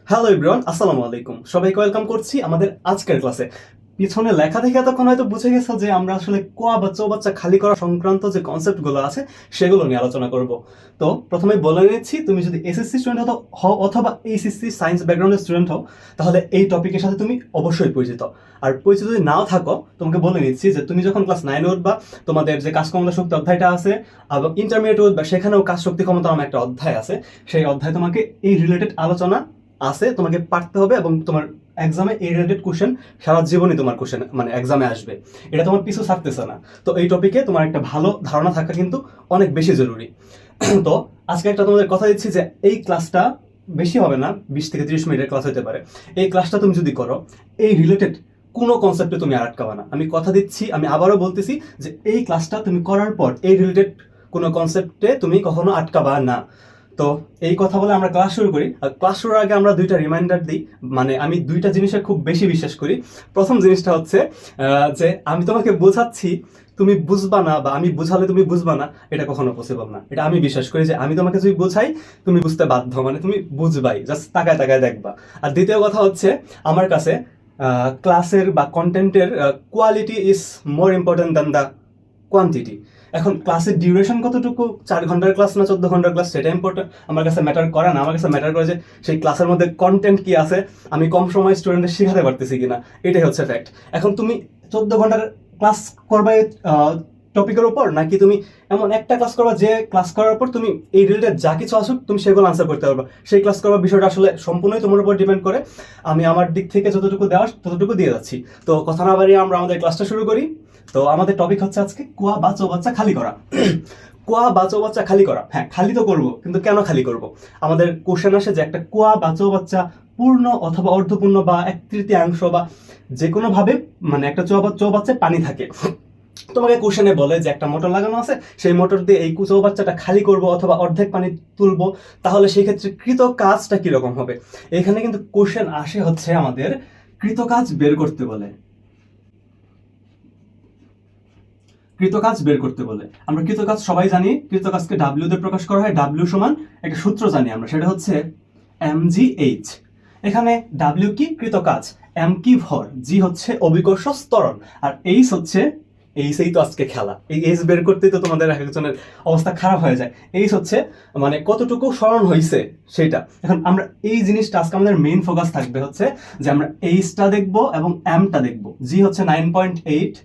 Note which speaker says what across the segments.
Speaker 1: Hello everyone, আসসালামু আলাইকুম। সবাইকে ওয়েলকাম করছি আমাদের আজকের ক্লাসে। পিছনে লেখা দেখে এতক্ষণ হয়তো বুঝে গেছো যে আমরা আসলে কোয়া বা চৌবাচ্চা খালি করা সংক্রান্ত যে কনসেপ্টগুলো আছে সেগুলো নিয়ে আলোচনা করব। তো প্রথমে বলে নিচ্ছি, তুমি যদি এসএসসি স্টুডেন্ট হও অথবা এইচএসসি সায়েন্স ব্যাকগ্রাউন্ডের স্টুডেন্ট হও, তাহলে এই টপিকের সাথে তুমি অবশ্যই পরিচিত। আর পরিচিত যদি নাও থাকো, তোমাকে বলে নিচ্ছি যে তুমি যখন ক্লাস 9 উঠবা, তোমাদের যে কাজ ক্ষমতা শক্তি অধ্যায়টা আছে, এবং ইন্টারমিডিয়েট উঠবা, সেখানেও কাজ শক্তি ক্ষমতা নামে একটা অধ্যায় আছে। সেই অধ্যায় তোমাকে এই রিলেটেড আলোচনা আছে, তোমাকে পারতে হবে, এবং তোমার এক্সামে এই রিলেটেড কোশ্চেন সারা জীবনই তোমার কোশ্চেন মানে এক্সামে আসবে। এটা তোমার পিছু ছাড়তেছে না। তো এই টপিকে তোমার একটা ভালো ধারণা থাকা কিন্তু অনেক বেশি জরুরি। তো আজকে একটা তোমাদের কথা দিচ্ছি যে এই ক্লাসটা বেশি হবে না, 20 থেকে 30 মিনিটের ক্লাস হতে পারে। এই ক্লাসটা তুমি যদি করো, এই রিলেটেড কোনো কনসেপ্টে তুমি আর আটকাবা না। আমি কথা দিচ্ছি, আমি আবারও বলতেছি যে এই ক্লাসটা তুমি করার পর এই রিলেটেড কোনো কনসেপ্টে তুমি কখনো আটকাবা না। তো এই কথা বলে আমরা ক্লাস শুরু করি। আর ক্লাস শুরুর আগে আমরা দুইটা রিমাইন্ডার দিই। মানে আমি দুইটা জিনিসে খুব বেশি বিশ্বাস করি। প্রথম জিনিসটা হচ্ছে যে আমি তোমাকে বোঝাচ্ছি, তুমি বুঝবা না, বা আমি বুঝালে তুমি বুঝবা না, এটা কখনো পসিবল না। এটা আমি বিশ্বাস করি যে আমি তোমাকে যদি বোঝাই, তুমি বুঝতে বাধ্য, মানে তুমি বুঝবাই, জাস্ট তাকায় তাকায় দেখবা। আর দ্বিতীয় কথা হচ্ছে, আমার কাছে ক্লাসের বা কন্টেন্টের quality is more important than the quantity. এখন ক্লাসের ডিউরেশন কতটুকু, 4 ঘন্টার ক্লাস না 14 ঘন্টার ক্লাস, সেটা ইম্পর্টেন্ট আমার কাছে ম্যাটার করে না। আমার কাছে ম্যাটার করে যে সেই ক্লাসের মধ্যে কন্টেন্ট কি আছে, আমি কম সময় স্টুডেন্টদের শেখাতে পারতেছি কিনা, এটাই হচ্ছে ফ্যাক্ট। এখন তুমি 14 ঘন্টার ক্লাস করবে টপিকের উপর, নাকি তুমি এমন একটা ক্লাস করবা যে ক্লাস করার পর তুমি এই রিলেটেড যা কিছু আসুক তুমি সেগুলো আনসার করতে পারবা, সেই ক্লাস করবার বিষয়টা আসলে সম্পূর্ণই তোমার উপর ডিপেন্ড করে। আমি আমার দিক থেকে যতটুকু দেওয়ার ততটুকু দিয়ে যাচ্ছি। তো কথা না বাড়িয়ে আমরা আমাদের ক্লাসটা শুরু করি। তো আমাদের টপিক হচ্ছে আজকে কুয়া বা চৌবাচ্চা খালি করা। কুয়া বা চৌবাচ্চা খালি করা, হ্যাঁ খালি তো করব, কিন্তু কেন খালি করব? আমাদের কোশ্চেন আসে যে একটা কুয়া বা চৌবাচ্চা পূর্ণ অথবা অর্ধপূর্ণ বা 1/3 বা যে কোনো ভাবে, মানে একটা চৌবাচ্চায় পানি থাকে। তোমাকে কোশ্চেনে বলে যে একটা মোটর লাগানো আছে, সেই মোটর দিয়ে এই চৌবাচ্চাটা খালি করব অথবা অর্ধেক পানি তুলবো, তাহলে সেই ক্ষেত্রে কৃত কাজটা কিরকম হবে? এখানে কিন্তু কোশ্চেন আসে হচ্ছে আমাদের কৃত কাজ বের করতে বলে। কৃতকাজ বের করতে বলে। আমরা কৃতকাজ সবাই জানি, কৃতকাজকে ডাব্লিউ দিয়ে প্রকাশ করা হয়। ডাব্লিউ সমান একটা সূত্র জানি আমরা, সেটা হচ্ছে mgh। এখানে ডাব্লিউ কি? কৃতকাজ। এম কি? ভর। জি হচ্ছে অভিকর্ষ ত্বরণ। আর এইচ হচ্ছে, এইচই তো আজকে খেলা। এই এইচ বের করতেই তো তোমাদের এক একজনের অবস্থা খারাপ হয়ে যায়। এইচ হচ্ছে মানে কতটুকু স্মরণ হয়েছে সেটা। এখন আমরা এই জিনিসটা আজকে আমাদের মেইন ফোকাস থাকবে হচ্ছে যে আমরা এইচটা দেখবো এবং এমটা দেখবো। জি হচ্ছে 9.8,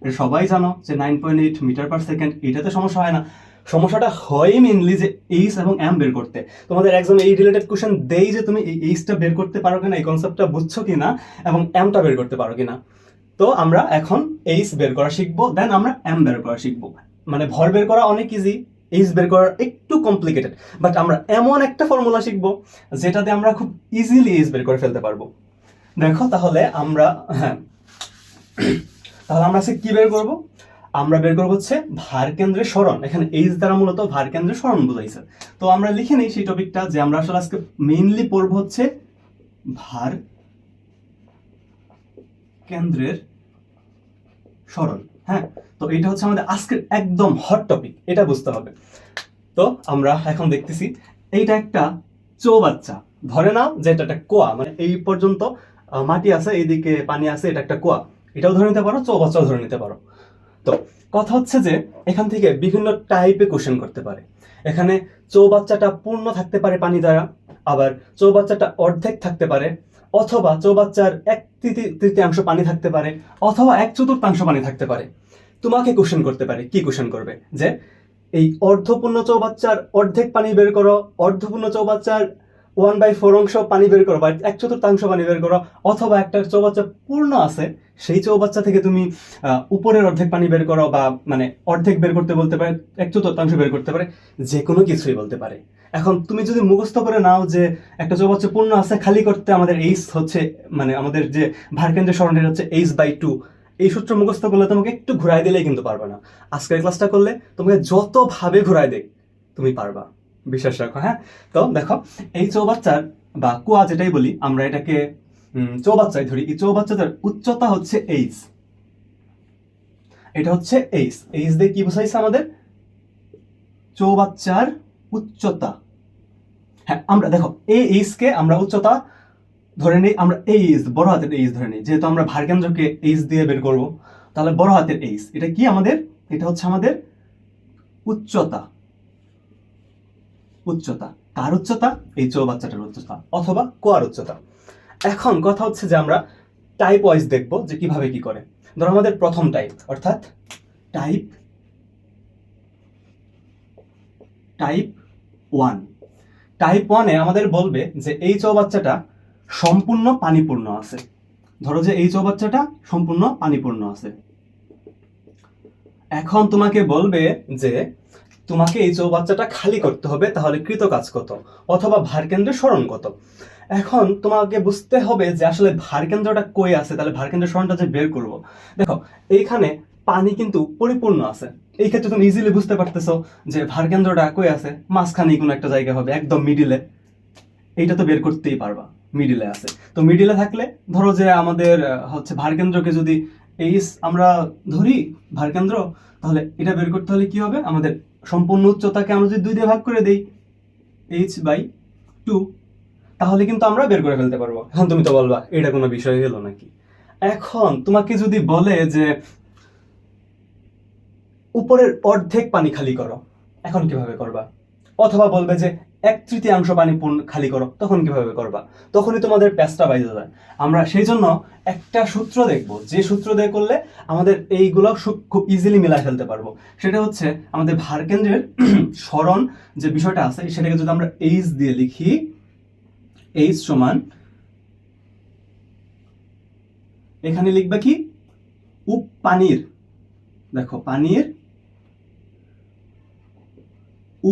Speaker 1: এটা সবাই জানো যে 9.8 মিটার পার সেকেন্ড। এটাতে সমস্যা হয় না। সমস্যাটা হয় মেনলি যে এইচ এবং এম বের করতে। তোমাদের একজন এই রিলেটেড কোশ্চেন দেই যে তুমি এই এইচটা বের করতে পারো কিনা, এই কনসেপ্টটা বুঝছো কিনা, এবং এমটা বের করতে পারো কিনা। তো আমরা এখন এইচ বের করা শিখবো, দেন আমরা এম বের করা শিখবো। মানে ভর বের করা অনেক ইজি, এইচ বের করা একটু কমপ্লিকেটেড। বাট আমরা এমন একটা ফর্মুলা শিখবো যেটাতে আমরা খুব ইজিলি এইচ বের করে ফেলতে পারবো। দেখো তাহলে আমরা, হ্যাঁ তাহলে আমরা আজকে কি বের করব? আমরা বের করব হচ্ছে ভার কেন্দ্রের সরণ। এখানে এইচ দ্বারা মূলত ভার কেন্দ্রের সরণ বোঝাইছে। তো আমরা লিখে নেই সেই টপিকটা, যে আমরা আসলে আজকে মেইনলি পড়বো হচ্ছে ভার কেন্দ্রের সরণ। হ্যাঁ, তো এটা হচ্ছে আমাদের আজকের একদম হট টপিক, এটা বুঝতে হবে। তো আমরা এখন দেখতেছি এইটা একটা চৌবাচ্চা। ধরে নাও যে এটা একটা কুয়া, মানে এই পর্যন্ত মাটি আছে, এইদিকে পানি আছে, এটা একটা কুয়া। এটাও ধরে নিতে পারো, চৌবাচ্চাও ধরে নিতে পারো। তো কথা হচ্ছে যে এখান থেকে বিভিন্ন টাইপে কোশ্চেন করতে পারে। এখানে চৌবাচ্চাটা পূর্ণ থাকতে পারে পানি দ্বারা, আবার চৌবাচ্চাটা অর্ধেক থাকতে পারে, অথবা চৌবাচ্চার 1/3 পানি থাকতে পারে, অথবা 1/4 পানি থাকতে পারে। তোমাকে কোশ্চেন করতে পারে, কি কোশ্চেন করবে যে এই অর্ধপূর্ণ চৌবাচ্চার অর্ধেক পানি বের করো, অর্ধপূর্ণ চৌবাচ্চার 1/4 অংশ পানি বের করো, বা 1/4 পানি বের করো, অথবা একটা চৌবাচ্চা পূর্ণ আছে, সেই চৌবাচ্চা থেকে তুমি উপরের অর্ধেক পানি বের করো, বা মানে অর্ধেক বের করতে বলতে পারে, 1/4 বের করতে পারে, যে কোনো কিছুই বলতে পারে। এখন তুমি যদি মুখস্থ করে নাও যে একটা চৌবাচ্চা পূর্ণ আছে, খালি করতে আমাদের এইচ হচ্ছে, মানে আমাদের যে ভারকেন্দ্রের সরণের হচ্ছে h/2, এই সূত্র মুখস্থ করলে তোমাকে একটু ঘুরাই দিলেই কিন্তু পারবে না। আজকের ক্লাসটা করলে তোমাকে যতভাবে ঘুরাই দেয় তুমি পারবা, বিশ্বাস রাখো। হ্যাঁ, তো দেখো এই চৌবাচ্চার বা কুয়া যেটাই বলি আমরা, এটাকে চৌবাচ্চায় ধরি। এই চৌবাচ্চাটার উচ্চতা হচ্ছে এইচ। এটা হচ্ছে এইচ। এইচ দিয়ে কি বোঝাইছে আমাদের? চৌবাচ্চার উচ্চতা। হ্যাঁ, আমরা দেখো এই এইচ কে আমরা উচ্চতা ধরে নিই আমরা এইচ, বড় হাতের এইচ ধরে নিই, যেহেতু আমরা ভারকেন্দ্রকে এইচ দিয়ে বের করব, তাহলে বড় হাতের এইচ, এটা কি আমাদের, এটা হচ্ছে আমাদের উচ্চতা। উচ্চতা কার উচ্চতা? এই চৌবাচ্চাটার উচ্চতা অথবা কোয়ার উচ্চতা। এখন কথা হচ্ছে যে আমরা টাইপ ওয়াইজ দেখবো যে কিভাবে কি করে। ধরো আমাদের প্রথম টাইপ, অর্থাৎ টাইপ 1। টাইপ 1-এ আমাদের বলবে যে এই চৌবাচ্চাটা সম্পূর্ণ পানিপূর্ণ আছে। ধরো যে এই চৌবাচ্চাটা সম্পূর্ণ পানিপূর্ণ আছে। এখন তোমাকে বলবে যে তোমাকে এই চৌবাচ্চাটা খালি করতে হবে, তাহলে কৃত কাজ কত অথবা ভারকেন্দ্রের সরণ কত। এখন তোমাকে বুঝতে হবে যে আসলে ভারকেন্দ্রটা কই আছে, তাহলে ভারকেন্দ্রের সরণটা যে বের করব। দেখো এইখানে পানি কিন্তু পরিপূর্ণ আছে, এই ক্ষেত্রে তুমি ইজিলি বুঝতে পারতেছো যে ভারকেন্দ্রটা কই আছে, মাঝখানে কোনো একটা জায়গা হবে, একদম মিডিলে। এইটা তো বের করতেই পারবা, মিডিলে আছে। তো মিডিলে থাকলে ধরো যে আমাদের হচ্ছে ভারকেন্দ্রকে যদি এইচ আমরা ধরি ভারকেন্দ্র, তাহলে এটা বের করতে হলে কি হবে, আমাদের সম্পূর্ণ উচ্চতাকে আমরা যদি 2 দিয়ে ভাগ করে দেই h/2, তাহলে কিন্তু আমরা বের করে ফেলতে পারবো। এখন তুমি তো বলবা এটা কোনো বিষয় হলো নাকি। এখন তোমাকে যদি বলে যে উপরের অর্ধেক পানি খালি করো, এখন কিভাবে করবা? অথবা বলবে যে 1/3 পানি খালি করো, তখন কিভাবে করবা? তখনই তোমাদের প্যাচটা বাইজে যায়। আমরা সেই জন্য একটা সূত্র দেখব, যে সূত্র দিয়ে করলে আমাদের এইগুলো খুব ইজিলি মিলাই ফেলতে পারবো। সেটা হচ্ছে আমাদের ভারকেন্দ্রের সরণ যে বিষয়টা আছে, সেটাকে যদি আমরা এইচ দিয়ে লিখি, এইচ সমান, এখানে লিখবা কি, পানির, দেখো পানির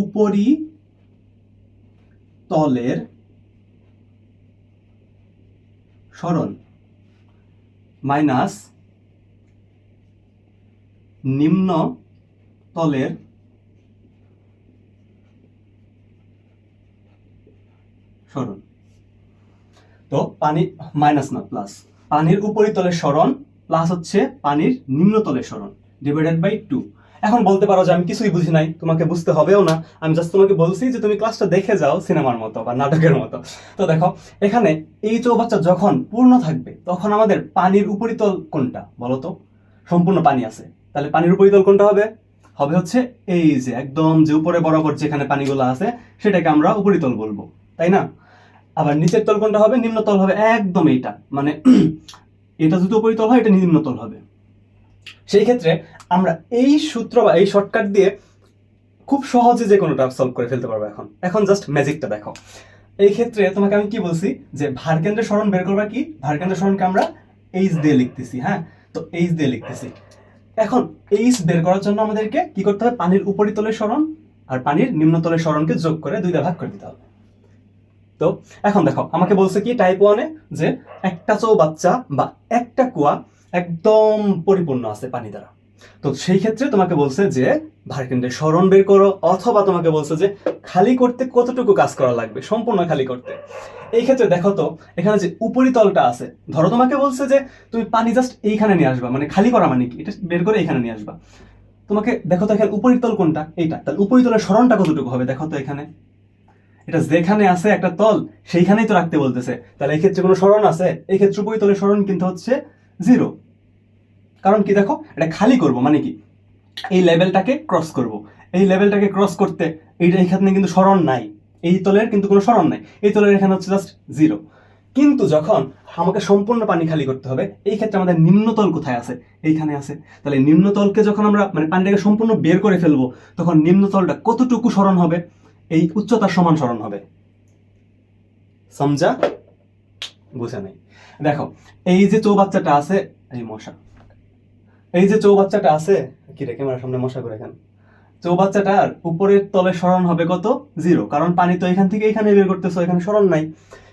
Speaker 1: উপরিতলের সরণ মাইনাস নিম্ন তলের সরণ। তো পানি মাইনাস না প্লাস, পানির উপরিতলের সরণ প্লাস হচ্ছে পানির নিম্নতলের সরণ ডিভাইডেড বাই 2। এখন বলতে পারো যে আমি কিছুই বুঝি নাই, তোমাকে বুঝতে হবেও না, আমি জাস্ট তোমাকে বলছি যে তুমি ক্লাসটা দেখে যাও সিনেমার মতো বা নাটকের মতো। তো দেখো এখানে এই চৌবাচ্চা যখন পূর্ণ থাকবে তখন আমাদের পানির উপরিতল কোনটা বলো তো? সম্পূর্ণ পানি আছে, তাহলে পানির উপরিতল কোনটা হবে? হবে হচ্ছে এই যে একদম যে উপরে বরাবর যেখানে পানিগুলো আছে সেটাকে আমরা উপরিতল বলবো, তাই না? আবার নিচের তল কোনটা হবে? নিম্নতল হবে, একদম এইটা, মানে এটা যদি উপরিতল হয় এটা নিম্নতল হবে। সেই ক্ষেত্রে আমরা এই সূত্র বা এই শর্টকাট দিয়ে খুব সহজে যে কোনোটা সলভ করে ফেলতে পারবো। এখন জাস্ট ম্যাজিকটা দেখো। এই ক্ষেত্রে তোমাকে আমি কি বলছি যে ভারকেন্দ্রের সরণ বের করবা কি, ভারকেন্দ্রের সরণকে আমরা এইচ দিয়ে লিখতেছি। হ্যাঁ, তো এইচ দিয়ে লিখতেছি। এখন এইচ বের করার জন্য আমাদেরকে কি করতে হবে? পানির উপরিতলের সরণ আর পানির নিম্নতলের সরণকে যোগ করে 2 দিয়ে ভাগ করে দিতে হবে। তো এখন দেখো আমাকে বলছে কি টাইপ 1-এ যে একটা চৌবাচ্চা বা একটা কুয়া একদম পরিপূর্ণ আছে পানি দ্বারা। তো সেই ক্ষেত্রে তোমাকে বলছে যে ভারকেন্দ্রের সরণ বের করো, অথবা তোমাকে বলছে যে খালি করতে কতটুকু কাজ করা লাগবে সম্পূর্ণ খালি করতে। এই ক্ষেত্রে দেখো তো এখানে যে উপরিতলটা আছে, ধরো তোমাকে বলছে যে তুমি পানি জাস্ট এইখানে নিয়ে আসবা, মানে খালি করা মানে কি, এটা বের করে এইখানে নিয়ে আসবা। তোমাকে দেখো তো এখানে উপরিতল কোনটা, এইটা, তাহলে উপরিতলের সরণটা কতটুকু হবে দেখো তো। এখানে এটা যেখানে আছে একটা তল সেইখানেই তো রাখতে বলতেছে, তাহলে এই ক্ষেত্রে কোনো সরণ আছে? এই ক্ষেত্রে উপরিতলের সরণ কিন্তু হচ্ছে 0। কারণ কি দেখো, এটা খালি করব মানে কি, এই লেভেলটাকে ক্রস করব। এই লেভেলটাকে ক্রস করতে এইখানে কিন্তু সরণ নাই, এই তলের কিন্তু কোনো সরণ নাই, এই তলের এখানে হচ্ছে জাস্ট 0। কিন্তু যখন আমাকে সম্পূর্ণ পানি খালি করতে হবে, এই ক্ষেত্রে আমাদের নিম্নতল কোথায় আছে? এইখানে আছে। তাহলে নিম্নতলকে যখন আমরা মানে পানিটাকে সম্পূর্ণ বের করে ফেলবো, তখন নিম্নতলটা কতটুকু সরণ হবে? এই উচ্চতার সমান সরণ হবে। সমঝা? বুঝে নাই? দেখো এই যে চৌবাচ্চাটা আছে, এই মশা, এই যে চৌবাচ্চাটা আছে, কি রে ক্যামেরার সামনে মশা করে এখানে, চৌবাচ্চাটার উপরের তলে সরণ হবে কত? 0, কারণ পানি তো এখান থেকে এখানে বের করতেছো, এখানে সরণ নাই।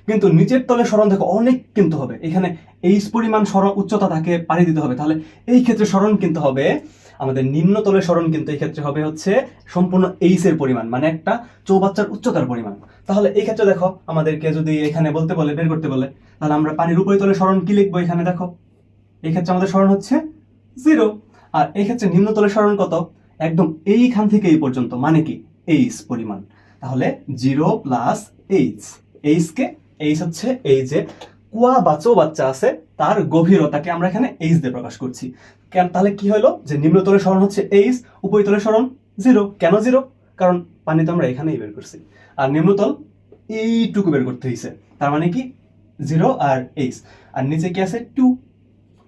Speaker 1: কিন্তু নিচের তলে সরণ দেখো অনেক কিন্তু হবে, এখানে এইচ পরিমাণ সরণ উচ্চতা থাকে পাড়ি দিতে হবে, তাহলে এই ক্ষেত্রে সরণ কিন্তু হবে আমাদের নিম্ন তলের সরণ কিন্তু এই ক্ষেত্রে হবে হচ্ছে সম্পূর্ণ এইচ এর পরিমাণ, মানে একটা চৌবাচ্চার উচ্চতার পরিমাণ। তাহলে এই ক্ষেত্রে দেখো আমাদেরকে যদি এখানে বলতে বলে, বের করতে বলে, তাহলে আমরা পানির উপরিতলের সরণ কি লিখবো? এখানে দেখো এই ক্ষেত্রে আমাদের সরণ হচ্ছে 0, আর এই ক্ষেত্রে নিম্নতলের সরণ কত? একদম এইখান থেকে এই পর্যন্ত, মানে কি এইচ পরিমাণ। তাহলে 0 + h, এইচ কে, এইচ হচ্ছে এই যে কুয়া বা চৌবাচ্চা আছে তার গভীরতাকে আমরা এখানে এইচ দিয়ে প্রকাশ করছি। কেন, তাহলে কি হলো যে নিম্নতলের সরণ হচ্ছে এইচ, উপরিতলের সরণ 0। কেন 0? কারণ পানি তো আমরা এখানেই বের করছি, আর নিম্নতল এইটুকু বের করতে হয়েছে, তার মানে কি 0 আর এইচ। আর নিচে কি আছে 2,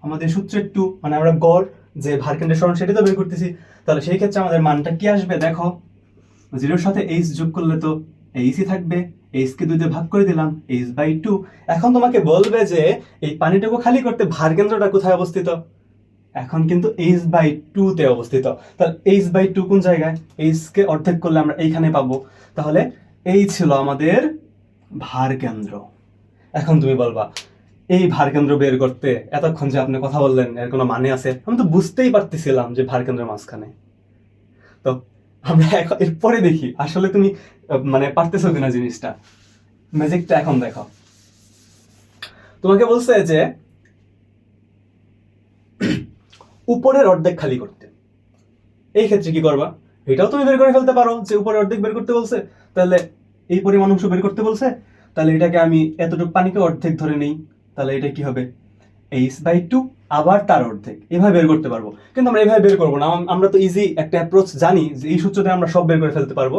Speaker 1: আমাদের সূত্রের 2, মানে আমরা গড় যে ভারকেন্দ্রের সরণ সেটা তো বের করতেছি। তাহলে সেই ক্ষেত্রে আমাদের মানটা কি আসবে দেখো, 0-র সাথে এইচ যোগ করলে তো এইচই থাকবে, এইচ কে 2 দিয়ে ভাগ করে দিলাম, h/2। এখন তোমাকে বলবে যে এই পানিটুকু খালি করতে ভারকেন্দ্রটা কোথায় অবস্থিত? এখন কিন্তু h/2 তে অবস্থিত। তাহলে h/2 কোন জায়গায়? h কে অর্ধেক করলে আমরা এইখানে পাবো। তাহলে এই ছিল আমাদের ভারকেন্দ্র। এখন তুমি বলবা এই ভারকেন্দ্র বের করতে এতক্ষণ যে আপনি কথা বললেন এর কোনো মানে আছে? আমি তো বুঝতেই পারতেছিলাম যে ভারকেন্দ্রের মাঝখানে। তো আমরা এখন এরপরে দেখি আসলে তুমি মানে পারতেছো কিনা জিনিসটা। ম্যাজিকটা এখন দেখো। তোমাকে বলছে যে উপরের অর্ধেক খালি করতে। এই ক্ষেত্রে কি করবা? এটাও তুমি বের করে ফেলতে পারো যে উপরের অর্ধেক বের করতে বলছে, তাহলে এই পরিমাণ অংশ বের করতে বলছে, তাহলে এটাকে আমি এতটুকু পানিকে অর্ধেক ধরে নেই, তাহলে এটা কি হবে h/2 আবার তার অর্ধেক। এভাবে বের করতে পারবো, কিন্তু আমরা এভাবে বের করবো না। আমরা তো ইজি একটা অ্যাপ্রোচ জানি যে এই সূত্রতে আমরা সব বের করে ফেলতে পারবো।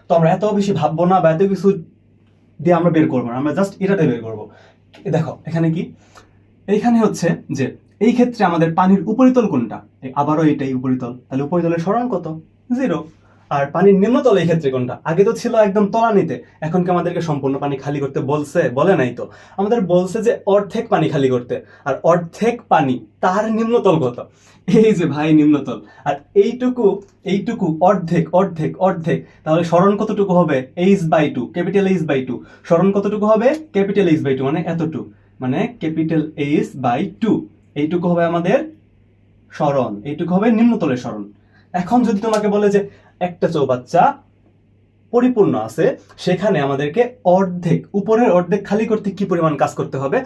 Speaker 1: তো আমরা এত বেশি ভাববো না বা এত কিছু দিয়ে আমরা বের করবো না, আমরা জাস্ট এটাতে বের করবো। দেখো এখানে কি, এইখানে হচ্ছে যে এই ক্ষেত্রে আমাদের পানির উপরিতল কোনটা? আবারও এটাই উপরিতল, তাহলে উপরিতলের সরণ কত? 0। আর পানির নিম্নতল এই ক্ষেত্রে কোনটা? আগে তো ছিল একদম তলানিতে, এখন কি আমাদেরকে সম্পূর্ণ পানি খালি করতে বলছে? বলে নাই তো। আমাদের বলছে যে অর্ধেক পানি খালি করতে, আর অর্ধেক পানি তার নিম্নতল কত? এই যে ভাই নিম্নতল, আর এইটুকু এইটুকু অর্ধেক অর্ধেক অর্ধেক, তাহলে সরণ কতটুকু হবে? h/2, capital h/2। সরণ কতটুকু হবে? ক্যাপিটাল h/2, মানে এতটুকু, মানে ক্যাপিটাল h/2। এইটুকু হবে আমাদের সরণ, এইটুকু হবে নিম্নতলের সরণ। এখন যদি তোমাকে বলে যে একটা চৌবাচ্চা পরিপূর্ণ আছে, সেখানে আমাদেরকে অর্ধেক, উপরের অর্ধেক খালি করতে কি পরিমাণ কাজ করতে হবে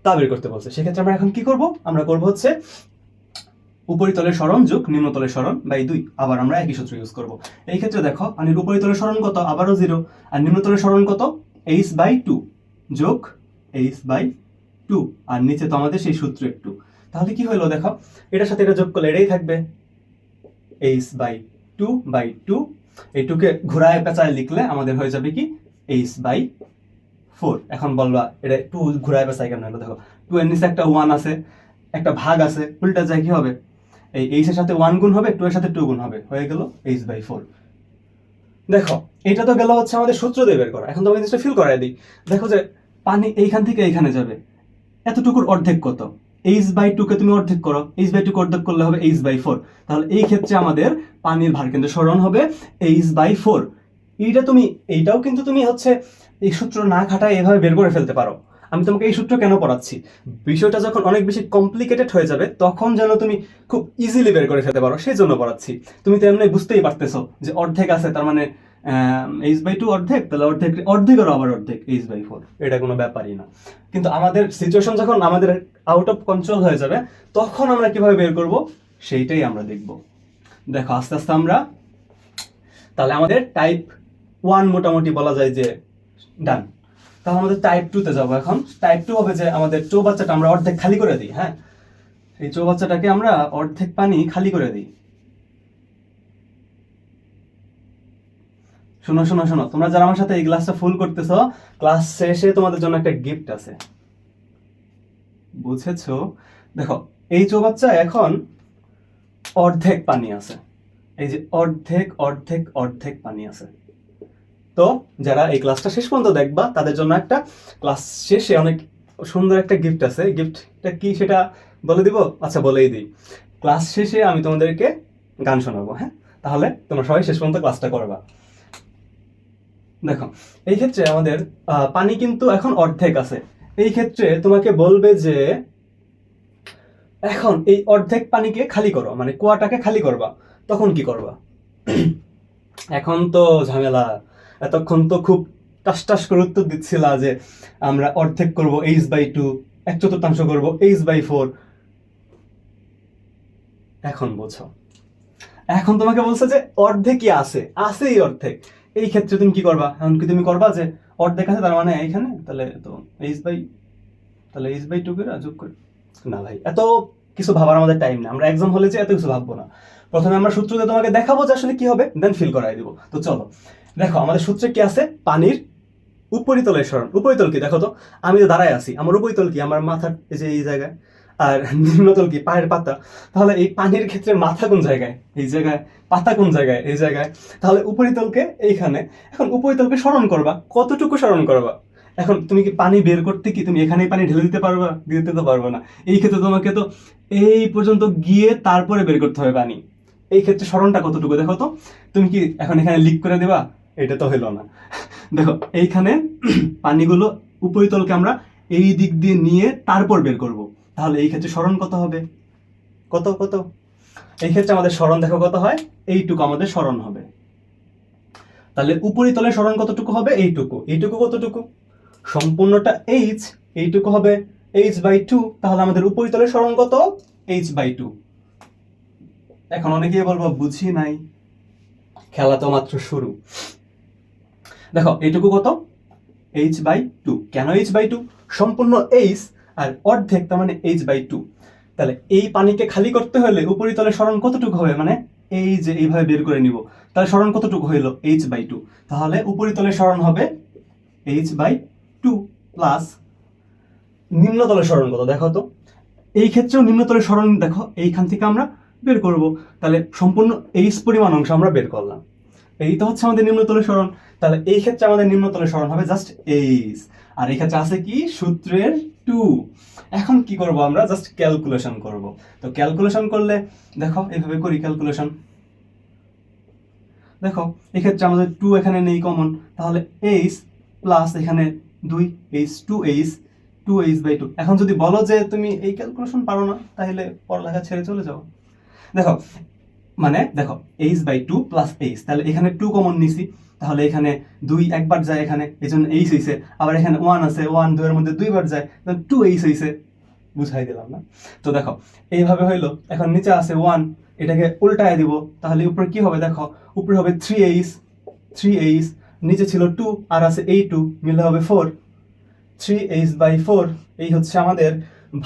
Speaker 1: তা বের করতে বলছে। সেক্ষেত্রে আমরা এখন কি করব? আমরা করব হচ্ছে উপরিতলের সরণ যোগ নিম্নতলের সরণ বাই 2। আবার আমরা একই সূত্র ইউজ করব। এই ক্ষেত্রে দেখো পানির উপরিতলের সরণ কত? আবারও 0। আর নিম্নতলের সরণ কত? h/2 যোগ h/2। আর নিচে তো আমাদের সেই সূত্র একটু, তাহলে কি হলো দেখো, এটার সাথে এটা যোগ করলে এটাই থাকবে h/2/2। এইটুকে ঘোরায় পেঁচায় লিখলে আমাদের হয়ে যাবে কি h/4। এখন বলবা এটা 2 ঘোরায় পেঁচায় কেন হলো? দেখো 2 এর নিচে একটা 1 আছে, একটা ভাগ আছে, উল্টা যায় কি হবে? এই h এর সাথে 1 গুণ হবে, 2 এর সাথে 2 গুণ হবে, হয়ে গেল h/4। দেখো এটা তো গেল হচ্ছে আমাদের সূত্র দিয়ে বের করা। এখন তোমাকে জিনিসটা ফিল করাই দিই। দেখো যে পানি এইখান থেকে এইখানে যাবে, এতটুকুর অর্ধেক কত? h/2 কে তুমি অর্ধেক করো, h/2 কে অর্ধেক করলে হবে h/4। তাহলে এই ক্ষেত্রে আমাদের পানির ভারকেন্দ্রের সরণ হবে h/4। এইটাও কিন্তু তুমি হচ্ছে এই সূত্র না খাটায় এভাবে বের করে ফেলতে পারো। আমি তোমাকে এই সূত্র কেন পড়াচ্ছি? বিষয়টা যখন অনেক বেশি কমপ্লিকেটেড হয়ে যাবে তখন যেন তুমি খুব ইজিলি বের করে ফেলতে পারো, সেই জন্য পড়াচ্ছি। তুমি তো এমনি বুঝতেই পারতেছো যে অর্ধেক আছে, তার মানে h/2 অর্ধেক, তাহলে অর্ধেকেরও আবার অর্ধেক h/4, এটা কোনো ব্যাপারই না। কিন্তু আমাদের সিচুয়েশন যখন আমাদের আউট অফ কন্ট্রোল হয়ে যাবে তখন আমরা কিভাবে বের করব সেইটাই আমরা দেখব। দেখো আস্তে আস্তে আমরা, তাহলে আমাদের টাইপ 1 মোটামুটি বলা যায় যে ডান। তাহলে আমাদের টাইপ 2 তে যাবো। এখন টাইপ 2 হবে যে আমাদের চৌবাচ্চাটা আমরা অর্ধেক খালি করে দিই। হ্যাঁ, এই চৌবাচ্চাটাকে আমরা অর্ধেক পানি খালি করে দিই। শোনো শোনো শোনো, তোমরা যারা আমার সাথে এই ক্লাসটা ফুল করতেছো, ক্লাস শেষে তোমাদের জন্য একটা গিফট আছে, বুঝেছো? দেখো এই চৌবাচ্চা এখন অর্ধেক পানি আছে, এই যে অর্ধেক অর্ধেক অর্ধেক পানি আছে। তো যারা এই ক্লাসটা শেষ পর্যন্ত দেখবা তাদের জন্য একটা ক্লাস শেষে অনেক সুন্দর একটা গিফট আছে। গিফটটা কি সেটা বলে দিব? আচ্ছা বলেই দিই। ক্লাস শেষে আমি তোমাদেরকে গান শোনাবো। হ্যাঁ, তাহলে তোমরা সবাই শেষ পর্যন্ত ক্লাসটা করবা। দেখো এই ক্ষেত্রে আমাদের পানি কিন্তু এখন অর্ধেক আছে। এই ক্ষেত্রে তোমাকে বলবে যে এখন এই অর্ধেক পানিকে খালি করো, মানে কুয়াটাকে খালি করবা। তখন কি করবা? এখন তো ঝামেলা। এতক্ষণ তো খুব টাস টাস করে উত্তর দিচ্ছিলা যে আমরা অর্ধেক করব h/2, 1/4 করব h/4। এখন বোঝো, এখন তোমাকে বলছে যে অর্ধেকই আছে, আছেই অর্ধেক। এই ক্ষেত্রে তুমি কি করবা? এখন কি তুমি করবা যে অর্ধেক আছে তার মানে এইখানে, তাহলে তো তাহলে h/2 করে যোগ করি। না ভাই, এত কিছু ভাবার আমাদের টাইম নেই, আমরা এক্সাম হলে যে এত কিছু ভাববো না। প্রথমে আমরা সূত্র দিয়ে তোমাকে দেখাবো যে আসলে কি হবে, দেন ফিল করাই দিব। তো চলো দেখো আমাদের সূত্রে কি আছে, পানির উপরিতলের সরণ। উপরিতল কি দেখো তো, আমি তো দাঁড়ায় আছি, আমার উপরিতল কি আমার মাথার এই যে এই জায়গায়, আর নিম্নতল কি পায়ের পাতা। তাহলে এই পানির ক্ষেত্রে মাথা কোন জায়গায়, এই জায়গায়, পাতা কোন জায়গায়, এই জায়গায়। তাহলে উপরিতলকে এইখানে। এখন উপরিতলকে সরণ করবা, কতটুকু সরণ করবা। এখন তুমি কি পানি বের করতে কি তুমি এখানেই পানি ঢেলে দিতে পারবা, দিতে তো পারবে না। এই ক্ষেত্রে তোমাকে তো এই পর্যন্ত গিয়ে তারপরে বের করতে হবে পানি। এই ক্ষেত্রে সরণটা কতটুকু দেখো তো। তুমি কি এখন এখানে লিক করে দেবা, এটা তো হইলো না। দেখো এইখানে পানিগুলো উপরিতলকে আমরা এই দিক দিয়ে নিয়ে তারপর বের করব। তাহলে এই ক্ষেত্রে সরণ কত হবে, কত কত। এই ক্ষেত্রে আমাদের সরণ দেখো কত হয়, এইটুকু আমাদের সরণ হবে। তাহলে উপরিতলের সরণ কতটুকু হবে, এইটুকু। এইটুকু কতটুকু, সম্পূর্ণটা h, এইটুকু হবে h/2। তাহলে আমাদের উপরিতলের সরণ কত, h/2। এখন অনেকেই বলবো বুঝি নাই, খেলা তো মাত্র শুরু। দেখো এইটুকু কত, h/2। কেন h/2, সম্পূর্ণ h আর অর্ধেক, তার মানে h/2। তাহলে এই পানিকে খালি করতে হলে উপরিতলের সরণ কতটুকু হবে, মানে এই যে এইভাবে বের করে নিব, তাহলে সরণ কতটুকু হইলো, h/2। তাহলে উপরিতলের সরণ হবে h/2 প্লাস নিম্নতলের সরণ কত দেখো তো। এই ক্ষেত্রেও নিম্নতলের সরণ দেখো এইখান থেকে আমরা বের করব। তাহলে সম্পূর্ণ h পরিমাণ অংশ আমরা বের করলাম, এই তো হচ্ছে আমাদের নিম্নতলের সরণ। তাহলে এই ক্ষেত্রে আমাদের নিম্নতলের সরণ হবে জাস্ট h, আর এই ক্ষেত্রে আছে কি সূত্রের 2। এখন কি করব, আমরা জাস্ট ক্যালকুলেশন করব। তো ক্যালকুলেশন করলে দেখো এইভাবে করি ক্যালকুলেশন। দেখো এক্ষেত্রে আমাদের 2 এখানে নেই কমন, তাহলে h প্লাস এখানে 2 h, 2h/2। এখন যদি বলো যে তুমি এই ক্যালকুলেশন পারো না, তাহলে পড়ালেখা ছেড়ে চলে যাও। দেখো মানে দেখো h/2 প্লাস h, তাহলে এখানে 2 কমন নিছি, তাহলে এখানে 2 একবার যায় এখানে, এজন্য h হইছে। আবার এখানে 1 আছে, 1 2 এর মধ্যে 2 বার যায়, তাহলে 2h হইছে। বুঝাই দিলাম না। তো দেখো এইভাবে হইলো। এখন নিচে আছে 1, এটাকে উল্টায় দিব, তাহলে উপরে কি হবে দেখো, উপরে হবে 3h, 3h, নিচে ছিল 2 আর আছে এই 2, মিলে হবে 4, 3h/4। এই হচ্ছে আমাদের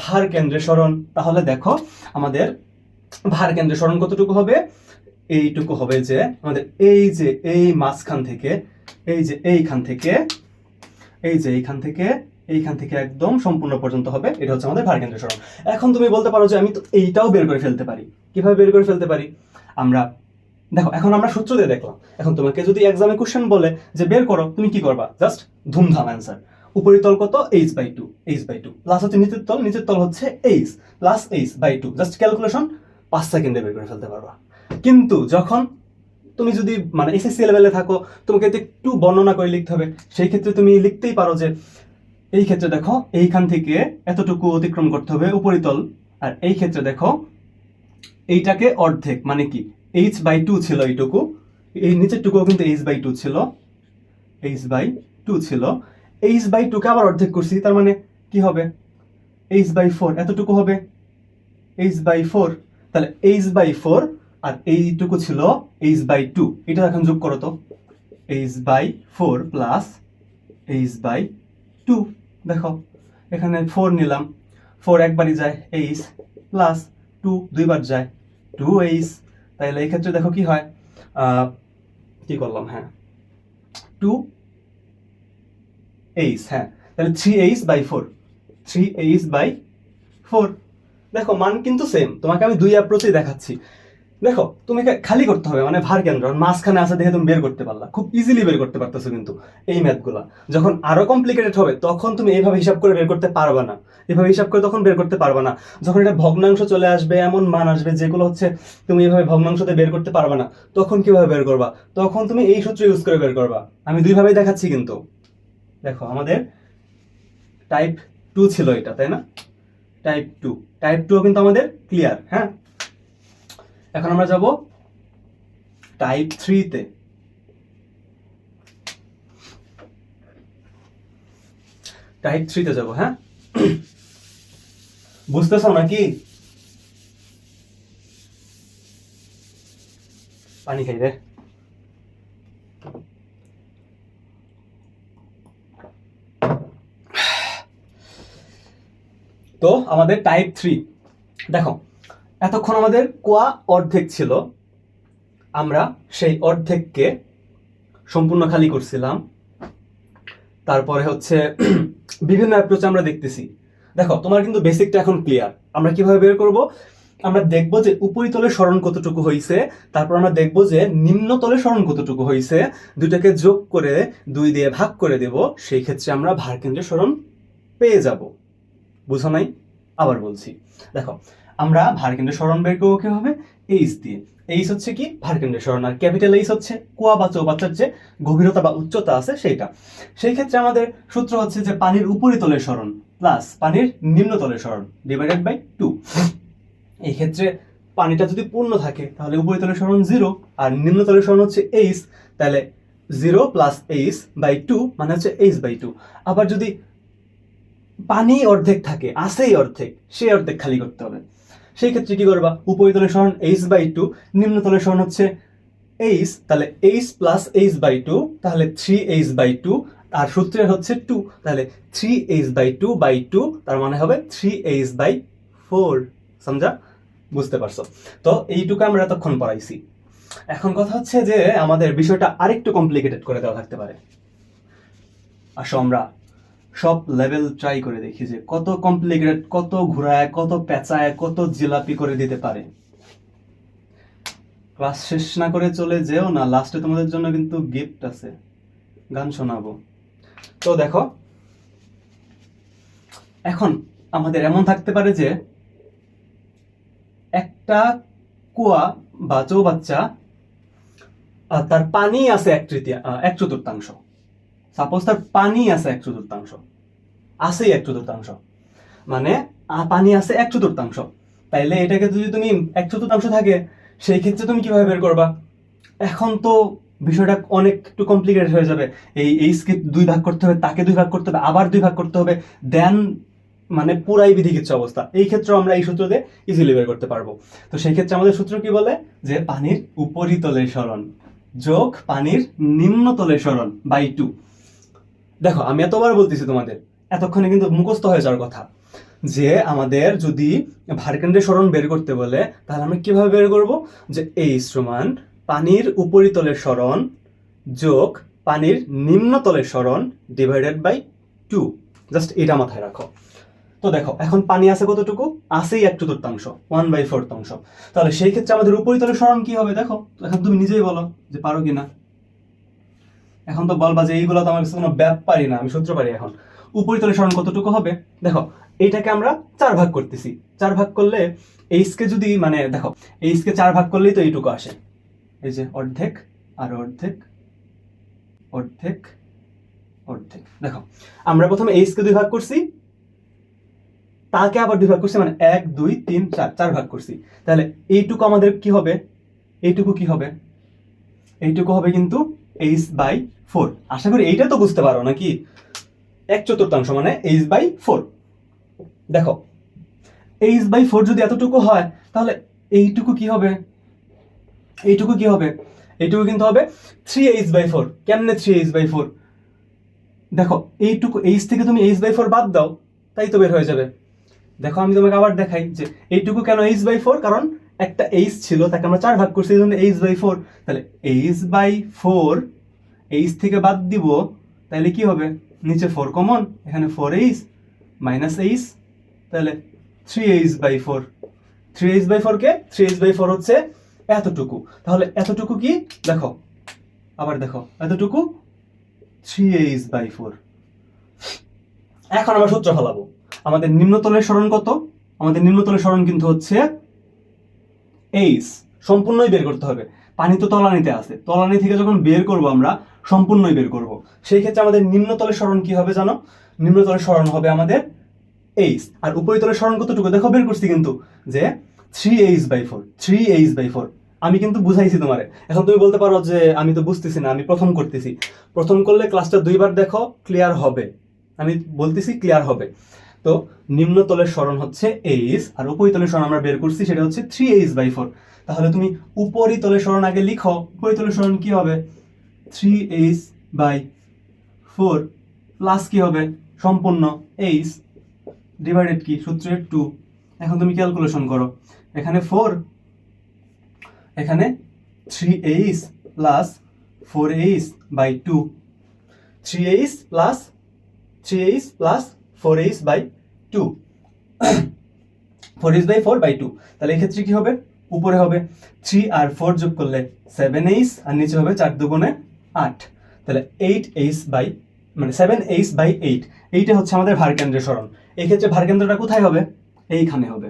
Speaker 1: ভার কেন্দ্রের সরণ। তাহলে দেখো আমাদের ভার কেন্দ্রের সরণ কতটুকু হবে, এইটুকু হবে, যে আমাদের এই যে এই মাঝখান থেকে, এই যে এইখান থেকে, এই যে এইখান থেকে, এইখান থেকে একদম সম্পূর্ণ পর্যন্ত হবে। এটা হচ্ছে আমাদের ভার কেন্দ্রের সরণ। এখন তুমি বলতে পারো যে আমি তো এইটাও বের করে ফেলতে পারি। কিভাবে বের করে ফেলতে পারি, আমরা দেখো এখন আমরা সূত্র দিয়ে দেখলাম। এখন তোমাকে যদি এক্সামে কোশ্চেন বলে যে বের করো, তুমি কি করবা, জাস্ট ধুমধাম অ্যান্সার। উপরিতল কত, h/2, h/2 প্লাস হচ্ছে নিচের তল হচ্ছে h plus h/2, just calculation 5 সেকেন্ডে বের করে ফেলতে পারবা। কিন্তু যখন তুমি যদি মানে এসএসসি লেভেলে থাকো, তোমাকে একটু বর্ণনা করে লিখতে হবে, সেই ক্ষেত্রে তুমি লিখতেই পারো যে এই ক্ষেত্রে দেখো এইখান থেকে এতটুকু অতিক্রম করতে হবে উপরিতল, আর এই ক্ষেত্রে দেখো এইটাকে অর্ধেক, মানে কি h/2 ছিল এইটুকু, এই নিচের টুকুও কিন্তু h/2 ছিল, h/2 ছিল, h/2 কে আবার অর্ধেক করছি, তার মানে কি হবে h/4, এতটুকু হবে h/4। তাহলে h/4 আর এইটুকু ছিল h/2, এটা এখন যোগ করো তো, h/4 প্লাস h/2। দেখো এখানে 4 নিলাম, 4 একবারই যায়, h প্লাস 2 দুইবার যায়, 2h। তাহলে এই ক্ষেত্রে দেখো কি হয়, কি করলাম, হ্যাঁ 2h, হ্যাঁ তাহলে 3h/4, 3h/4। দেখো মান কিন্তু সেম, তোমাকে আমি দুই অ্যাপ্রোচেই দেখাচ্ছি। দেখো তুমি খালি করতে হবে, মানে ভার কেন্দ্র মাঝখানে আছে দেখে তুমি বের করতে পারলা, খুব ইজিলি বের করতে পারতেছো। কিন্তু এই ম্যাথগুলা যখন আরো কমপ্লিকেটেড হবে, তখন তুমি এইভাবে হিসাব করে বের করতে পারবে না, এভাবে হিসাব করে তখন বের করতে পারবে না। যখন এটা ভগ্নাংশ চলে আসবে, এমন মান আসবে যেগুলো হচ্ছে তুমি এইভাবে ভগ্নাংশতে বের করতে পারবে না, তখন কিভাবে বের করবা, তখন তুমি এই সূত্র ইউজ করে বের করবা। আমি দুইভাবেই দেখাচ্ছি। কিন্তু দেখো আমাদের টাইপ 2 ছিল এটা, তাই না, টাইপ 2 কিন্তু আমাদের ক্লিয়ার। হ্যাঁ, এখন আমরা যাব টাইপ 3 তে। টাইপ 3 তে যাব। হ্যাঁ, বুঝতেছো নাকি, পানি খাই রে। তো আমাদের টাইপ 3, দেখো এতক্ষণ আমাদের কোয়া অর্ধেক ছিল, আমরা সেই অর্ধেককে সম্পূর্ণ খালি করছিলাম। তারপরে হচ্ছে বিভিন্ন অ্যাপ্রোচ আমরা দেখতেছি। দেখো তোমার কিন্তু বেসিকটা এখন ক্লিয়ার। আমরা কিভাবে বের করব? আমরা দেখব যে উপরিতলের সরণ কতটুকু হয়েছে, তারপর আমরা দেখব যে নিম্নতলের সরণ কতটুকু হয়েছে, দুটাকে যোগ করে 2 দিয়ে ভাগ করে দেব, সেই ক্ষেত্রে আমরা ভারকেন্দ্রের সরণ পেয়ে যাব। বুঝো নাই? আবার বলছি, দেখো আমরা ভারকেন্দ্রের সরণ বের করবো কিভাবে? এইচ দিয়ে। এইচ হচ্ছে কি? ভারকেন্দ্রের সরণ। আর ক্যাপিটাল এইচ হচ্ছে কুয়া বা চৌবাচ্চার যে গভীরতা বা উচ্চতা আছে সেইটা। সেই ক্ষেত্রে আমাদের সূত্র হচ্ছে যে পানির উপরিতলের সরণ প্লাস পানির নিম্নতলের সরণ ডিভাইডেড বাই 2। এই ক্ষেত্রে পানিটা যদি পূর্ণ থাকে তাহলে উপরিতলের সরণ 0 আর নিম্নতলের সরণ হচ্ছে এইচ, তাহলে 0 প্লাস এইচ বাই 2 মানে হচ্ছে এইচ বাই 2। আবার যদি পানি অর্ধেক থাকে, আসেই অর্ধেক, সেই অর্ধেক খালি করতে হবে। সেই ক্ষেত্রে কি করবা? উপরিতলের সরণ এইচ বাই 2, নিম্নতলের সরণ হচ্ছে এইচ, তাহলে এইচ প্লাস এইচ বাই 2, তাহলে 3h বাই 2, আর সূত্রের হচ্ছে 2, তাহলে 3h বাই 2 বাই 2, তার মানে হবে 3h বাই 4। সমঝা? বুঝতে পারছো? তো এইটুকু আমরা এতক্ষণ পড়াইছি। এখন কথা হচ্ছে যে আমাদের বিষয়টা আরেকটু কমপ্লিকেটেড করে দেওয়া থাকতে পারে। আসো আমরা সব লেভেল ট্রাই করে দেখি যে কত কমপ্লিকেটেড, কত ঘুরায়, কত পেঁচায়, কত জিলাপি করে দিতে পারে। ক্লাস শেষ না করে চলে যেও না, লাস্টে তোমাদের জন্য কিন্তু গিফট আছে, গান শোনাবো। তো দেখো এখন আমাদের এমন থাকতে পারে যে একটা কুয়া বা চৌবাচ্চা, তার পানি আছে 1/4। সাপোজ তার পানি আছে 1/4, আছেই 1/4, মানে পানি আছে 1/4। তাইলে এটাকে যদি তুমি 1/4 থাকে, সেই ক্ষেত্রে তুমি কিভাবে বের করবা? এখন তো বিষয়টা অনেক একটু কমপ্লিকেটেড হয়ে যাবে। এইচকে 2 ভাগ করতে হবে, তাকে 2 ভাগ করতে হবে, আবার 2 ভাগ করতে হবে, দেন মানে পুরাই বিধিকিচ্ছু অবস্থা। এই ক্ষেত্রে আমরা এই সূত্র দিয়ে ইজিলি বের করতে পারবো। তো সেই ক্ষেত্রে আমাদের সূত্র কি বলে? যে পানির উপরিতলের সরণ যোগ পানির নিম্নতলের সরণ বাই 2। দেখো আমি এতবার বলতেছি তোমাদের, এতক্ষণে কিন্তু মুখস্থ হয়ে যাওয়ার কথা যে আমাদের যদি ভারকেন্দ্রের সরণ বের করতে বলে তাহলে আমরা কিভাবে বের করব? যে এইচ সমান পানির উপরিতলের সরণ যোগ পানির নিম্নতলের সরণ ডিভাইডেড বাই 2। জাস্ট এটা মাথায় রাখো। তো দেখো এখন পানি আছে কতটুকু? আসেই 1/4, 1/4। তাহলে সেই ক্ষেত্রে আমাদের উপরিতলের সরণ কি হবে? দেখো এখন তুমি নিজেই বলো যে পারো কিনা। এখন তো বলবা যে এইগুলো তো আমার কাছে কোনো ব্যাপারই না, আমি সূত্র পারি। এখন উপরিতলের সরণ কতটুকু হবে? দেখো এইটাকে আমরা 4 ভাগ করতেছি। 4 ভাগ করলে এইচকে যদি মানে দেখো এইচকে 4 ভাগ করলেই তো এইটুকু আসে। এই যে অর্ধেক আর অর্ধেক, অর্ধেক, অর্ধেক। দেখো আমরা প্রথমে এইচকে 2 ভাগ করছি, তাকে আবার 2 ভাগ করছি, মানে 1 2 3 4, 4 ভাগ করছি। তাহলে এইটুকু আমাদের কি হবে? এইটুকু কি হবে? এইটুকু হবে কিন্তু h/4। আশা করি এইটা তো বুঝতে পারো নাকি? 1/4 মানে h/4। দেখো h/4 যদি এতটুকু হয় তাহলে এইটুকু কি হবে? এইটুকু কি হবে? এইটুকু কিন্তু হবে 3h/4। কেমনে 3h/4? দেখো এইটুকু h থেকে তুমি h/4 বাদ দাও, তাই তো বের হয়ে যাবে। দেখো আমি তোমাকে আবার দেখাই যে এইটুকু কেন h/4, কারণ একটা h ছিল, তাকে আমরা 4 ভাগ করছি, এই জন্য h/4। তাহলে h/4 h থেকে বাদ দিব, তাহলে কি হবে? নিচে 4 কমন, এখানে 4h মাইনাস h, তাহলে 3h/4। 3h/4 কে 3h/4 হচ্ছে এতটুকু। তাহলে এতটুকু কি? দেখো আবার দেখো, এতটুকু 3h/4। এখন আমরা সূত্র ফলাবো। আমাদের নিম্নতলের সরণ কত? আমাদের নিম্নতলের সরণ কিন্তু হচ্ছে এইচ, সম্পূর্ণই বের করতে হবে। পানি তো তলানিতে আছে, তলানি থেকে যখন বের করব আমরা সম্পূর্ণই বের করব। সেই ক্ষেত্রে আমাদের নিম্নতলের সরণ কি হবে জানো? নিম্নতলের সরণ হবে আমাদের এইচ। আর উপরিতলের সরণ কতটুকু? দেখো বের করছি কিন্তু যে 3h/4, 3h/4। আমি কিন্তু বুঝাইছি তোমারে। এখন তুমি বলতে পারো যে আমি তো বুঝতেছি না, আমি প্রথম করতেছি। প্রথম করলে ক্লাসটা 2 বার দেখো, ক্লিয়ার হবে। আমি বলতেছি ক্লিয়ার হবে। তো নিম্নতলের সরণ হচ্ছে এইচ, আর উপরিতলের সরণ আমরা বের করছি সেটা হচ্ছে 3h/4। তাহলে তুমি উপরিতলের সরণ আগে লিখো। উপরিতলের সরণ কি হবে? 3h/4 প্লাস কি হবে? সম্পূর্ণ এইচ ডিভাইডেড কি সূত্রের 2। এখন তুমি ক্যালকুলেশন করো, এখানে 4, এখানে 3h plus 4h by 2, 3h plus 4h by 2, 4h by 4 by 2। তাহলে এই ক্ষেত্রে কি হবে, উপরে হবে 3 আর 4 যোগ করলে 7h আর নিচে হবে 4 দুগুণে 8, তাহলে 8h বাই মানে 7h বাই 8। এইটা হচ্ছে আমাদের ভারকেন্দ্রের সরণ। এই ক্ষেত্রে ভারকেন্দ্রটা কোথায় হবে, এইখানে হবে।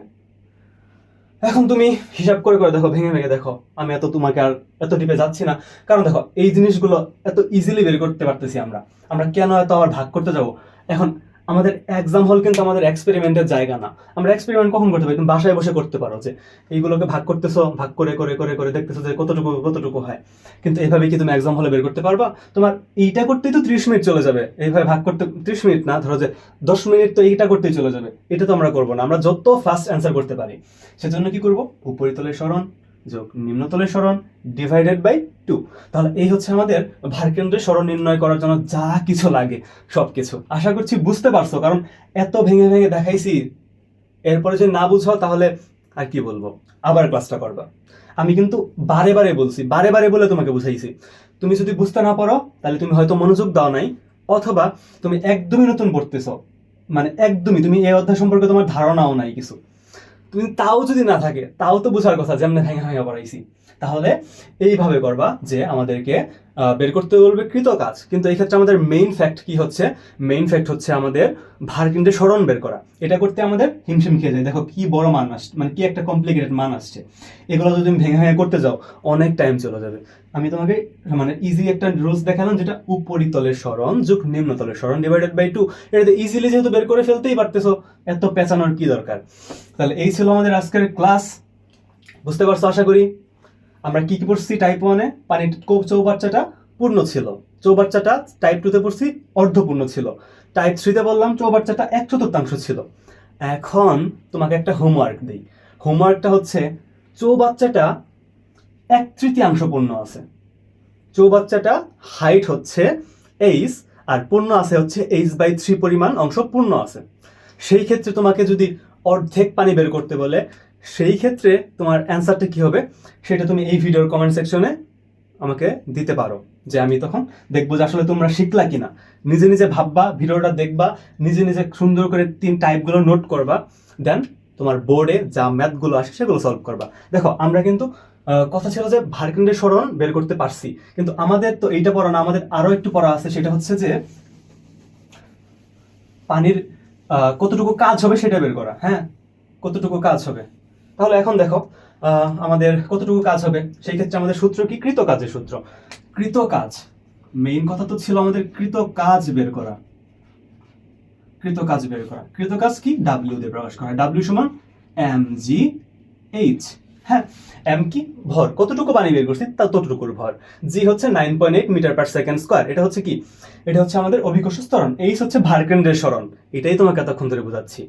Speaker 1: এখন তুমি হিসাব করে করে দেখো, ভেঙে ভেঙে দেখো, আমি তোমাকে আর এত ডিপে যাচ্ছি না, কারণ দেখো এই জিনিসগুলো এত ইজিলি বের করতে পারতেছি আমরা কেন এত আবার ভাগ করতে যাব। এখন আমাদের এক্সাম হল কিন্তু আমাদের এক্সপেরিমেন্টের জায়গা না। আমরা এক্সপেরিমেন্ট কখন করতে পারি, তুমি বাসায় বসে করতে পারো, যে এইগুলোকে ভাগ করতেছো, ভাগ করে করে করে করে দেখতেছো যে কতটুকু হয়। কিন্তু এইভাবে কি তুমি এক্সাম হলে বের করতে পারবা? তোমার এইটা করতেই তো 30 মিনিট চলে যাবে, এইভাবে ভাগ করতে 30 মিনিট না, ধরো যে 10 মিনিট তো এইটা করতেই চলে যাবে। এটা তো আমরা করবো না, আমরা যত ফাস্ট অ্যান্সার করতে পারি। সেজন্য কি করব, উপরিতলের সরণ যোগ নিম্নতলের সরণ ডিভাইডেড বাই 2। তাহলে এই হচ্ছে আমাদের ভারকেন্দ্রের সরণ নির্ণয় করার জন্য যা কিছু লাগে সব কিছু। আশা করছি বুঝতে পারছো, কারণ এত ভেঙে ভেঙে দেখাইছি। এরপরে যদি না বুঝো তাহলে আর কি বলবো, আবার ক্লাসটা করবা। আমি কিন্তু বারে বারে বলছি, বারে বারে বলে তোমাকে বুঝাইছি। তুমি যদি বুঝতে না পারো তাহলে তুমি হয়তো মনোযোগ দাও নাই, অথবা তুমি একদমই নতুন পড়তেছো, মানে একদমই তুমি এই অধ্যায় সম্পর্কে তোমার ধারণাও নাই কিছু। তুমি তাও যদি না থাকে, তাও তো বোঝার কথা যে আমরা ভেঙে ভেঙে পড়াইছি। তাহলে এইভাবে করবা যে আমাদেরকে বের করতে বলবে কৃত কাজ। কিন্তু এই ক্ষেত্রে আমাদের মেইন ফ্যাক্ট কি হচ্ছে, মেইন ফ্যাক্ট হচ্ছে আমাদের ভারকেন্দ্রের সরণ বের করা। এটা করতে আমাদের হিমশিম খেয়ে যায়। দেখো কি বড় মান আসছে, মানে কি একটা কমপ্লিকেটেড মান আসছে। এগুলো যদি তুমি ভেঙে ভেঙে করতে যাও অনেক টাইম চলে যাবে। আমি তোমাকে মানে ইজি একটা রুলস দেখালাম, যেটা উপরিতলের সরণ যোগ নিম্নতলের সরণ ডিভাইডেড বাই 2। এটাতে ইজিলি যেহেতু বের করে ফেলতেই পারতেছো, এত পেঁচানোর কি দরকার। তাহলে এই ছিল আমাদের আজকের ক্লাস। বুঝতে পারছো আশা করি। আমরা কি কি পড়ছি, টাইপ 1-এ পানির চৌবাচ্চাটা পূর্ণ ছিল, চৌবাচ্চাটা টাইপ 2-তে পড়ছি অর্ধপূর্ণ ছিল, টাইপ 3-তে বললাম চৌবাচ্চাটা 1/4 ছিল। এখন তোমাকে একটা হোমওয়ার্ক দিই। হোমওয়ার্কটা হচ্ছে চৌবাচ্চাটা 1/3 পূর্ণ আছে। চৌবাচ্চাটা হাইট হচ্ছে h আর পূর্ণ আছে হচ্ছে h/3 পরিমাণ অংশ পূর্ণ আছে। সেই ক্ষেত্রে তোমাকে যদি অর্ধেক পানি বের করতে বলে, সেই ক্ষেত্রে তোমার অ্যান্সারটা কি হবে সেটা তুমি এই ভিডিওর কমেন্ট সেকশনে আমাকে দিতে পারো, যে আমি তখন দেখবো যে আসলে তোমরা শিখলা কিনা। নিজে নিজে ভাববা, ভিডিওটা দেখবা, নিজে নিজে সুন্দর করে 3 টাইপগুলো নোট করবা, দেন তোমার বোর্ডে যা ম্যাথগুলো আসে সেগুলো সলভ করবা। দেখো আমরা কিন্তু কথা ছিল যে ভারকেন্দ্রের সরণ বের করতে পারছি, কিন্তু আমাদের তো এইটা পড়া না, আমাদের আরো একটু পড়া আছে। সেটা হচ্ছে যে পানির কতটুকু কাজ হবে সেটা বের করা। হ্যাঁ, কতটুকু কাজ হবে। তাহলে এখন দেখো আমাদের কতটুকু কাজ হবে, সেই ক্ষেত্রে আমাদের সূত্র কি, কৃত কাজের সূত্র। কৃত কাজ, মেইন কথা তো ছিল আমাদের কৃত কাজ বের করা। কৃত কাজ বের করা, কৃত কাজ কি, ডাব্লিউ দিয়ে প্রকাশ করা। ডাব্লিউ সমান mgh। হ্যাঁ, এম কি, ভর, কতটুকু পানি বের করছি তা ততটুকুর ভর। জি হচ্ছে 9.8 মিটার পার সেকেন্ড স্কয়ার। এটা হচ্ছে কি, এটা হচ্ছে আমাদের অভিকর্ষ ত্বরণ। এইচ হচ্ছে ভারকেন্দ্রের সরণ। এটাই তোমাকে এতক্ষণ ধরে বোঝাচ্ছি,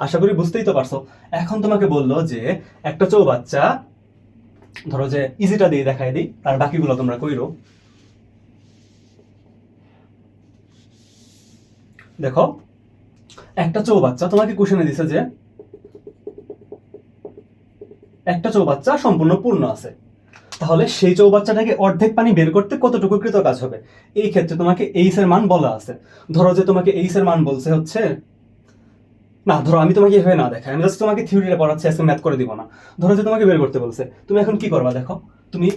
Speaker 1: আশা করি বুঝতেই তো পারছো। এখন তোমাকে বললো যে একটা চৌবাচ্চা, ধরো যে ইজিটা দিয়ে দেখাই দিই, আর বাকিগুলো তোমরা কইরো। দেখো একটা চৌবাচ্চা তোমাকে কোশ্চেনে দিছে যে একটা চৌবাচ্চা সম্পূর্ণ পূর্ণ আছে, তাহলে সেই চৌবাচ্চাটাকে অর্ধেক পানি বের করতে কতটুকু কৃত কাজ হবে। এই ক্ষেত্রে তোমাকে এইচ এর মান বলা আছে। ধরো যে তোমাকে এইচ এর মান বলছে হচ্ছে, না ধরো আমি তোমাকে এভাবে না দেখাই, আমি জাস্ট তোমাকে থিওরিটা পড়াচ্ছি, আজকে ম্যাথ করে দিব না। ধরো যে তোমাকে বের করতে বলছে, তুমি এখন কি করবা, দেখো তুমি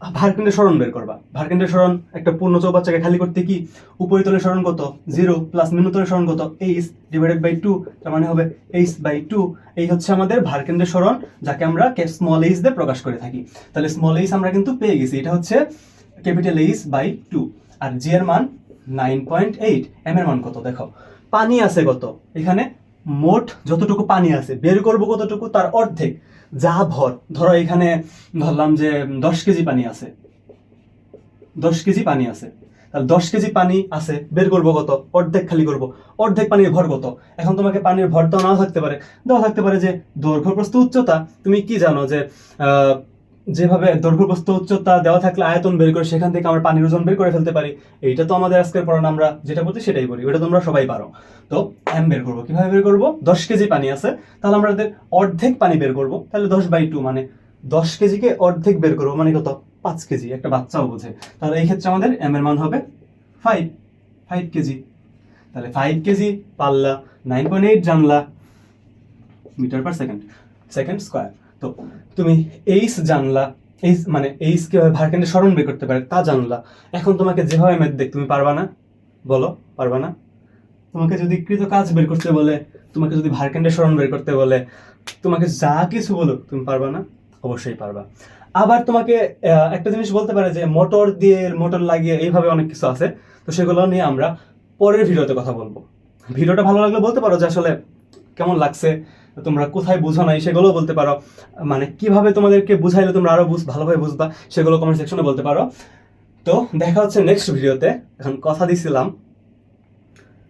Speaker 1: ভারকেন্দ্রের সরণ বের করবা। ভারকেন্দ্রের সরণ একটা পূর্ণ চৌবাচ্চাকে খালি করতে কি, উপরিতলের সরণ কত 0 প্লাস নিম্নতলের সরণ কত h ডিভাইডেড বাই 2, তার মানে হবে h/2। এই হচ্ছে আমাদের ভারকেন্দ্রের সরণ, যাকে আমরা স্মল h দিয়ে প্রকাশ করে থাকি। তাহলে স্মল h আমরা কিন্তু পেয়ে গেছি, এটা হচ্ছে ক্যাপিটাল h/2। আর g এর মান 9.8, m এর মান কত, দেখো পানি আছে কত, এখানে মোট যতটুকু পানি আছে বের করব কতটুকু, তার অর্ধেক যা ভর। ধরো এখানে ধরলাম যে 10 কেজি পানি আছে, 10 কেজি পানি আছে, তাহলে 10 কেজি পানি আছে, বের করবো কত, অর্ধেক খালি করব। অর্ধেক পানির ভর কত, এখন তোমাকে পানির ভর দেওয়া থাকতে পারে যে দৈর্ঘ্য প্রস্থ উচ্চতা। তুমি কি জানো যে যেভাবে দৈর্ঘ্য প্রস্থ উচ্চতা দেওয়া থাকলে আয়তন বের করে সেখান থেকে আমরা পানির ওজন বের করে ফেলতে পারি, এইটা তো আমাদের আজকের পড়ানো, আমরা যেটা বলছি সেটাই করি, ওটা তোমরা সবাই পারো। তো এম বের করবো, কিভাবে বের করবো? 10 কেজি পানি আছে, তাহলে আমাদের অর্ধেক পানি বের করবো, তাহলে 10/2 মানে 10 কেজিকে অর্ধেক বের করবো, মানে কত? 5 কেজি। একটা বাচ্চাও বোঝে। তাহলে এই ক্ষেত্রে আমাদের এম এর মান হবে 5 কেজি। তাহলে 5 কেজি পারলা, 9.8 জানলা metre per second, second square. তো তুমি এইচ জানলা, এইচ মানে এইচ কিভাবে ভারকেন্দ্রের সরণ বের করতে পারে তা জানলা। এখন তোমাকে যেভাবে ম্যাথ দেখ, তুমি পারবা না? বলো, পারবা না? তোমাকে যদি কৃত কাজ বের করতে বলে, তোমাকে যদি ভারকেন্দ্রের সরণ বের করতে বলে, তোমাকে যা কিছু বলো, তুমি পারবা না? অবশ্যই পারবা। আবার তোমাকে একটা জিনিস বলতে পারে যে মোটর দিয়ে, মোটর লাগিয়ে, এইভাবে অনেক কিছু আছে। তো সেগুলো নিয়ে আমরা পরের ভিডিওতে কথা বলবো। ভিডিওটা ভালো লাগলে বলতে পারো যে আসলে কেমন লাগছে, তোমরা কোথায় বুঝো নাই সেগুলো বলতে পারো, মানে কিভাবে তোমাদেরকে বুঝাইলে তোমরা আরো ভালোভাবে বুঝবা সেগুলো কমেন্ট সেকশনে বলতে পারো। তো দেখা হচ্ছে নেক্সট ভিডিওতে। এখন কথা দিছিলাম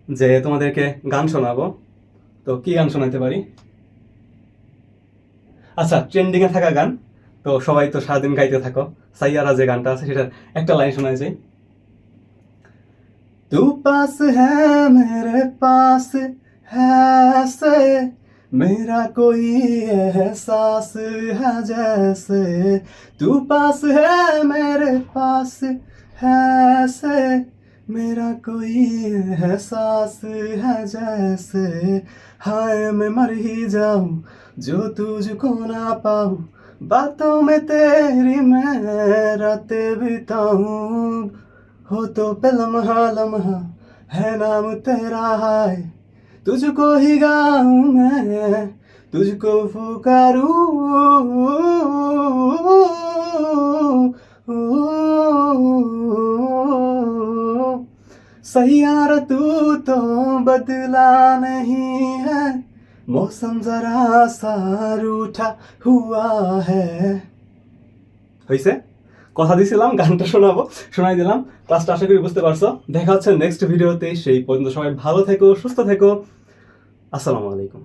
Speaker 1: যে তোমাদেরকে গান শোনাবো, তো কি গান শোনাতে পারি? আচ্ছা, ট্রেন্ডিং এ থাকা গান, তো সবাই তো সারাদিন গাইতে থাকো, সাইয়ারা যে গানটা আছে সেটার একটা লাইন শোনায় যায়। तू पास है मेरे पास है ऐसे, मेरा कोई एहसास है जैसे, तू पास है मेरे पास है ऐसे, मेरा कोई एहसास है जैसे, हाय मैं मर ही जाऊं जो तुझको ना पाऊं, बातों में तेरी मैं रातें बिताऊं, हो तो पे लम्हा लम्हा है नाम तेरा हाय, तुझको ही गाऊं मैं, तुझको पुकारूं, सैयारा तू तो बदला नहीं है, मौसम जरा सा रूठा हुआ है। হইছে? কথা দিছিলাম গানটা শোনাবো, শোনাই দিলাম। ক্লাসটা আশা করি বুঝতে পারছো। দেখা হচ্ছে নেক্সট ভিডিওতে। সেই পর্যন্ত সবাই ভালো থেকো, সুস্থ থেকো। আসসালামু আলাইকুম।